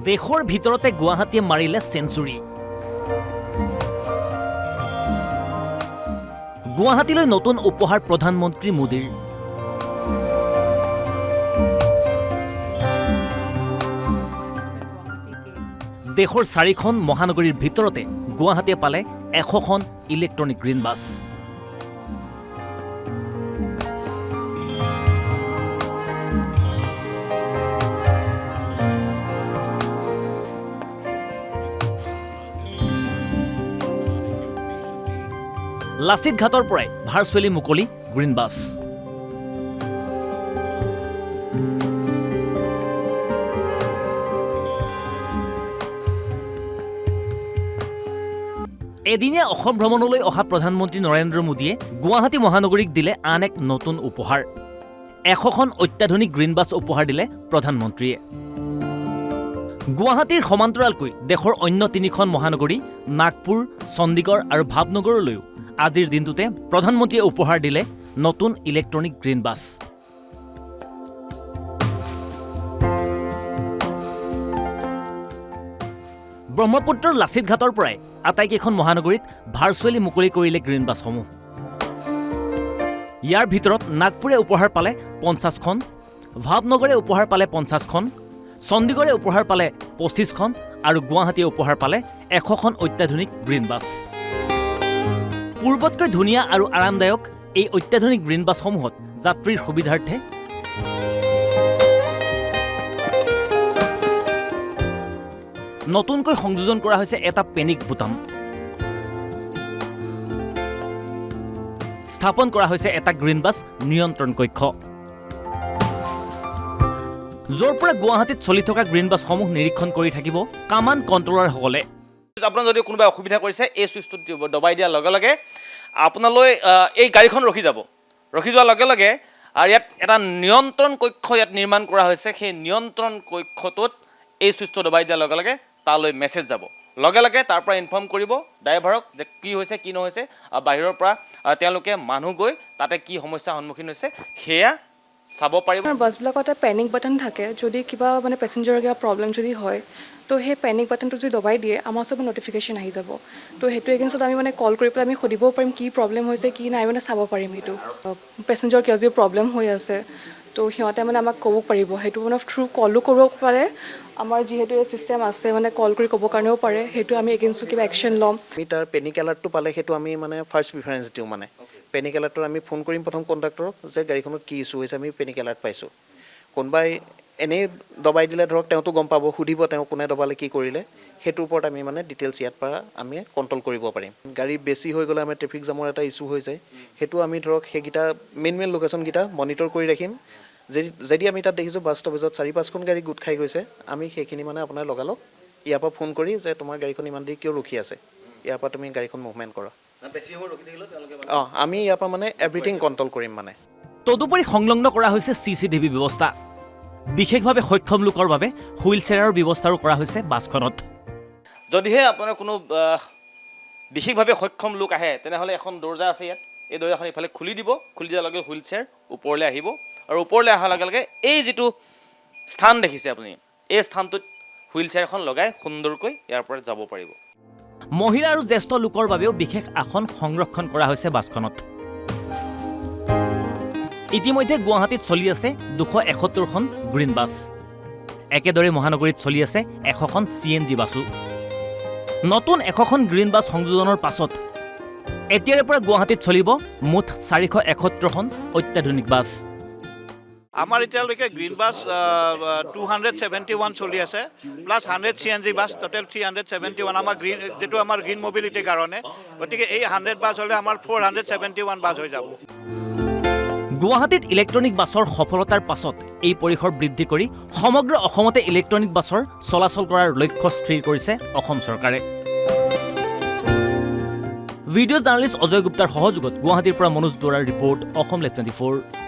দেশৰ ভিতৰতে গুৱাহাটীয়ে মাৰিলে সেঞ্চুৰী গুৱাহাটীলৈ নতুন উপহাৰ প্ৰধানমন্ত্ৰী মোদীৰ দেশৰ 4খন মহানগৰীৰ ভিতৰতে গুৱাহাটীয়ে পালে 100খন ইলেক্ট্ৰনিক গ্ৰীণ বাছ লাচিত ঘাটৰ পৰাই ভাৰ্চুৱেলি মুকলি গ্ৰীণ বাছ এদিনীয়া অসম ভ্ৰমণলৈ অহা প্ৰধানমন্ত্ৰী নৰেন্দ্ৰ মোদীয়ে গুৱাহাটী মহানগৰীক দিলে আন এক নতুন উপহাৰ 100খন অত্যাধুনিক গ্ৰীণ বাছ উপহাৰ দিলে প্ৰধানমন্ত্ৰীয়ে গুৱাহাটীৰ সমান্তৰালকৈ দেশৰ অন্য 3খন মহানগৰী নাগপুৰ চণ্ডীগড় আৰু ভাৱনগৰলৈও আজিৰ দিনটোতে প্ৰধানমন্ত্ৰীয়ে উপহাৰ দিলে নতুন ইলেক্ট্ৰনিক গ্ৰীণ বাছ ব্ৰহ্মপুত্ৰৰ লাচিত ঘাটৰ পৰাই আটাইকেইখন মহানগৰীত ভাৰ্চুৱেলি মুকলি কৰিলে গ্ৰীণ বাছসমূহ ইয়াৰ ভিতৰত নাগপুৰে উপহাৰ পালে 50খন ভাৱনগৰে উপহাৰ পালে 50খন চণ্ডীগড়ে উপহাৰ পালে 25খন আৰু গুৱাহাটীয়ে উপহাৰ পালে 100খন অত্যাধুনিক গ্ৰীণ বাছ পূৰ্বতকৈ ধুনীয়া আৰু আৰামদায়ক এই অত্যাধুনিক গ্ৰীণ বাছসমূহত যাত্ৰীৰ সুবিধাৰ্থে নতুনকৈ সংযোজন কৰা হৈছে এটা পেনিক বুটাম স্থাপন কৰা হৈছে এটা গ্ৰীণ বাছ নিয়ন্ত্ৰণ কক্ষ য'ৰ পৰা গুৱাহাটীত চলি থকা গ্ৰীণ বাছসমূহ নিৰীক্ষণ কৰি থাকিব কামান কণ্ট্ৰলাৰসকলে আপোনাৰ যদি কোনোবাই অসুবিধা কৰিছে এই সুইচটো দবাই দিয়াৰ লগে লগে আপোনালৈ এই গাড়ীখন ৰখি যাব ৰখি যোৱাৰ লগে লগে আৰু ইয়াত এটা নিয়ন্ত্ৰণ কক্ষ ইয়াত নিৰ্মাণ কৰা হৈছে সেই নিয়ন্ত্ৰণ কক্ষটোত এই সুইচটো দবাই দিয়াৰ লগে লগে তালৈ মেছেজ যাব লগে লগে তাৰ পৰা ইনফৰ্ম কৰিব ড্ৰাইভাৰক যে কি হৈছে কি নহৈছে বাহিৰৰ পৰা তেওঁলোকে মানুহ গৈ তাতে কি সমস্যাৰ সন্মুখীন হৈছে সেয়া চাব পাৰিব বাছবিলাকতে পেনিক বাটন থাকে যদি কিবা মানে পেছেঞ্জাৰৰ কিবা প্ৰব্লেম যদি হয় তো সেই পেনিক বাটনটো যদি দবাই দিয়ে আমাৰ চব নটিফিকেশ্যন আহি যাব তো সেইটো এগেইনষ্টত আমি মানে কল কৰি পেলাই আমি সুধিব পাৰিম কি প্ৰব্লেম হৈছে কি নাই মানে চাব পাৰিম সেইটো পেছেঞ্জাৰ কিয় যদি প্ৰব্লেম হৈ আছে তো সিহঁতে মানে আমাক ক'ব পাৰিব সেইটো মানে থ্ৰু কলো কৰিব পাৰে আমাৰ যিহেতু এই চিষ্টেম আছে মানে কল কৰি ক'ব কাৰণেও পাৰে সেইটো আমি এগেইনষ্টত কিবা একশ্যন ল'ম আমি তাৰ পেনিক এলাৰ্টটো পালে সেইটো আমি মানে ফাৰ্ষ্ট প্ৰিফাৰেঞ্চ দিওঁ মানে পেনিক এলাৰ্টৰ আমি ফোন কৰিম প্ৰথম কণ্ডাক্টৰক যে গাড়ীখনত কি ইছ্যু হৈছে আমি পেনিক এলাৰ্ট পাইছোঁ কোনোবাই এনেই দবাই দিলে ধৰক তেওঁতো গম পাব সুধিব তেওঁ কোনে দবালে কি কৰিলে সেইটোৰ ওপৰত আমি মানে ডিটেইলছ ইয়াৰ পৰা আমি কণ্ট্ৰল কৰিব পাৰিম গাড়ী বেছি হৈ গ'লে আমাৰ ট্ৰেফিক জামৰ এটা ইছ্যু হৈ যায় সেইটো আমি ধৰক সেইকেইটা মেইন লোকেশ্যনকেইটা মনিটৰ কৰি ৰাখিম যদি আমি তাত দেখিছোঁ বাছ ষ্টপেজত 4-5খন গাড়ী গোট খাই গৈছে আমি সেইখিনি মানে আপোনাৰ লগালগ ইয়াৰ পৰা ফোন কৰি যে তোমাৰ গাড়ীখন ইমান দেৰি কিয় ৰখি আছে ইয়াৰ পৰা তুমি গাড়ীখন মুভমেণ্ট কৰা আমি ইয়াৰ পৰা মানে এভৰিথিং কণ্ট্ৰল কৰিম মানে তদুপৰি সংলগ্ন কৰা হৈছে CCTV ব্যৱস্থা বিশেষভাৱে সক্ষম লোকৰ বাবে হুইল চেয়াৰৰ ব্যৱস্থাও কৰা হৈছে বাছখনত যদিহে আপোনাৰ কোনো বিশেষভাৱে সক্ষম লোক আহে তেনেহ'লে এখন দৰ্জা আছে ইয়াত এই দৰ্জাখন ইফালে খুলি দিয়াৰ লগে হুইল চেয়াৰ ওপৰলৈ আহিব আৰু ওপৰলৈ অহাৰ লগে লগে এই যিটো স্থান দেখিছে আপুনি এই স্থানটোত হুইল চেয়াৰখন লগাই সুন্দৰকৈ ইয়াৰ পৰা যাব পাৰিব মহিলা আৰু জ্যেষ্ঠ লোকৰ বাবেও বিশেষ আসন সংৰক্ষণ কৰা হৈছে বাছখনত ইতিমধ্যে গুৱাহাটীত চলি আছে 271খন গ্ৰীণ বাছ একেদৰে মহানগৰীত চলি আছে 100খন CNG বাছো নতুন 100খন গ্ৰীণ বাছ সংযোজনৰ পাছত এতিয়াৰে পৰা গুৱাহাটীত চলিব মুঠ 471খন অত্যাধুনিক বাছ আমাৰ এতিয়ালৈকে গ্ৰীণ বাছ 271 চলি আছে প্লাছ 100 CNG বাছ টোটেল 371 আমাৰ গ্ৰীণ যেটো আমাৰ গ্ৰীণ মোবিলিটিৰ কাৰণে গতিকে এই 100 বাছ হ'লে আমাৰ 471 বাছ হৈ যাব গুৱাহাটীত ইলেক্ট্ৰনিক বাছৰ সফলতাৰ পাছত এই পৰিসৰ বৃদ্ধি কৰি সমগ্ৰ অসমতে ইলেক্ট্ৰনিক বাছৰ চলাচল কৰাৰ লক্ষ্য স্থিৰ কৰিছে অসম চৰকাৰে ভিডিঅ' জাৰ্নেলিষ্ট অজয় গুপ্তাৰ সহযোগত গুৱাহাটীৰ পৰা মনোজ দুৱৰাৰ ৰিপৰ্ট অসম লাইভ 24